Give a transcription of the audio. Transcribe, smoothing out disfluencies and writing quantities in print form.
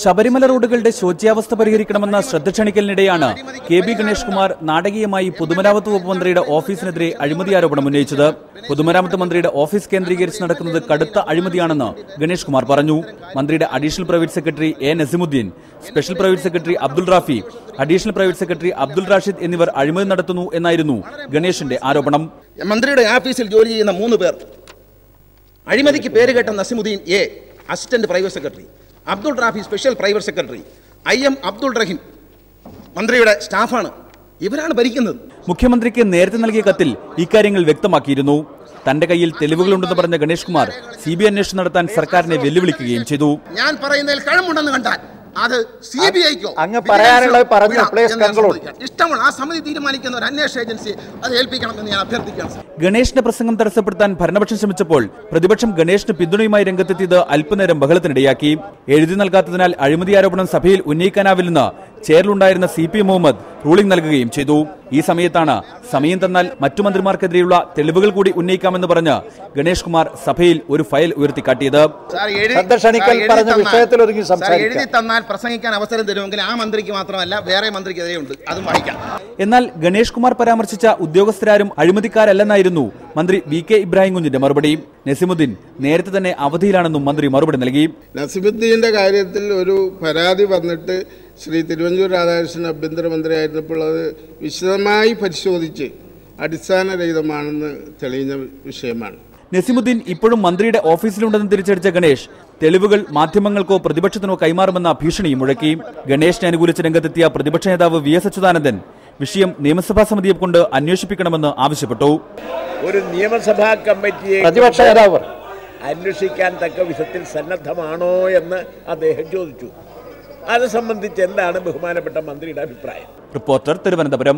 ശബരിമല റോഡുകളുടെ ശോച്യാവസ്ഥ പരിഹരിക്കണമെന്ന ശ്രദ്ധ ക്ഷണിക്കലിനിടെയാണ് KB ഗണേഷ് കുമാർ നാടകീയമായി പൊതുമരാമത്ത് വകുപ്പ് മന്ത്രിയുടെ ഓഫീസിനെതിരെ അഴിമതി ആരോപണം ഉന്നയിച്ചത്. പൊതുമരാമത്ത് മന്ത്രിയുടെ ഓഫീസ് കേന്ദ്രീകരിച്ച് നടക്കുന്നത് കടുത്ത അഴിമതിയാണെന്ന് ഗണേഷ് കുമാർ പറഞ്ഞു. മന്ത്രിയുടെ additional private secretary A. Nasimuddin, special private secretary Abdul Rafi, additional private secretary Abdul Rashid എന്നിവർ അഴിമതി നടത്തുന്നു എന്നായിരുന്നു ഗണേഷിന്റെ ആരോപണം. മന്ത്രിയുടെ ഓഫീസിൽ ജോലി ചെയ്യുന്ന 3 പേർ അഴിമതിക്ക് പേരുകേട്ട Nasimuddin A, assistant private secretary, Abdul Rafi special private secretary, IM Abdul Raheem മന്ത്രിയുടെ സ്റ്റാഫാണ്. ഇവരാണ് ഭരിക്കുന്നത്. മുഖ്യമന്ത്രിക്ക് നേരത്തെ നൽകിയ കത്തിൽ ഇക്കാര്യങ്ങൾ വ്യക്തമാക്കിയിരുന്നു. തന്റെ കയ്യിൽ തെളിവുകളുണ്ടെന്ന് പറഞ്ഞ ഗണേഷ് കുമാർ CBI അന്വേഷണം നടത്താൻ സർക്കാരിനെ വെല്ലുവിളിക്കുകയും ചെയ്തു. ഞാൻ പറയുന്നതിൽ കഴമ്പുണ്ടെന്ന് കണ്ടാൽ അത് CBIക്കോ ഇഷ്ടമുള്ള ആ സമിതി തീരുമാനിക്കുന്ന ഒരു അന്വേഷണ ഏജൻസി അത് ഏൽപ്പിക്കണമെന്ന് ഞാൻ അഭ്യർത്ഥിക്കുകയാണ്. ഗണേഷിന്റെ പ്രസംഗം തടസ്സപ്പെടുത്താൻ ഭരണപക്ഷം ശ്രമിച്ചപ്പോൾ പ്രതിപക്ഷം ഗണേഷിന് പിന്തുണയുമായി രംഗത്തെത്തിയത് അല്പനേരം ബഹളത്തിനിടയാക്കി. എഴുതി നൽകാത്തതിനാൽ അഴിമതി ആരോപണം സഭയിൽ ഉന്നയിക്കാനാവില്ലെന്ന് ചെയറിലുണ്ടായിരുന്ന CP മുഹമ്മദ് റൂളിംഗ് നൽകുകയും ചെയ്തു. ഈ സമയത്താണ് സമയം തന്നാൽ മറ്റു മന്ത്രിമാർക്കെതിരെയുള്ള തെളിവുകൾ കൂടി ഉന്നയിക്കാമെന്ന് പറഞ്ഞ് ഗണേഷ് കുമാർ സഭയിൽ ഒരു ഫയൽ ഉയർത്തിക്കാട്ടിയത്. എഴുതി തന്നാൽ പ്രസംഗിക്കാൻ അവസരം തരുമെങ്കിൽ ആ മന്ത്രിക്ക് മാത്രമല്ല വേറെ മന്ത്രിക്കെതിരെയുണ്ട്, അതും വായിക്കാം. എന്നാൽ ഗണേഷ് കുമാർ പരാമർശിച്ച ഉദ്യോഗസ്ഥരാരും അഴിമതിക്കാരല്ലെന്നായിരുന്നു മന്ത്രി VK ഇബ്രാഹിം കുഞ്ഞിന്റെ മറുപടി. നസിമുദ്ദീൻ നേരത്തെ തന്നെ അവധിയിലാണെന്നും മന്ത്രി മറുപടി നൽകി. നസിമുദ്ദീന്റെ കാര്യത്തിൽ ഒരു പരാതി വന്നിട്ട് ശ്രീ തിരുവഞ്ചൂർ രാധാകൃഷ്ണൻ ആഭ്യന്തരമന്ത്രിയായിരുന്നപ്പോൾ അത് വിശദമായി പരിശോധിച്ച് അടിസ്ഥാനരഹിതമാണെന്ന് തെളിയുന്ന വിഷയമാണ്. നസിമുദ്ദീൻ ഇപ്പോഴും മന്ത്രിയുടെ ഓഫീസിലുണ്ടെന്ന് തിരിച്ചടിച്ച ഗണേഷ് തെളിവുകൾ മാധ്യമങ്ങൾക്കോ പ്രതിപക്ഷത്തിനോ കൈമാറുമെന്ന ഭീഷണിയും മുഴക്കി. ഗണേഷിനെ അനുകൂലിച്ച് രംഗത്തെത്തിയ പ്രതിപക്ഷ നേതാവ് VS അച്യുതാനന്ദൻ വിഷയം നിയമസഭാ സമിതിയെ കൊണ്ട് അന്വേഷിപ്പിക്കണമെന്ന് ആവശ്യപ്പെട്ടു. ഒരു നിയമസഭാ കമ്മിറ്റിയെ പ്രതിപക്ഷ നേതാവ് അന്വേഷിക്കാൻ തക്ക വിധത്തിൽ സന്നദ്ധമാണോ എന്ന് അദ്ദേഹം ചോദിച്ചു. അത് സംബന്ധിച്ച് എന്താണ് ബഹുമാനപ്പെട്ട മന്ത്രിയുടെ അഭിപ്രായം? റിപ്പോർട്ടർ, തിരുവനന്തപുരം.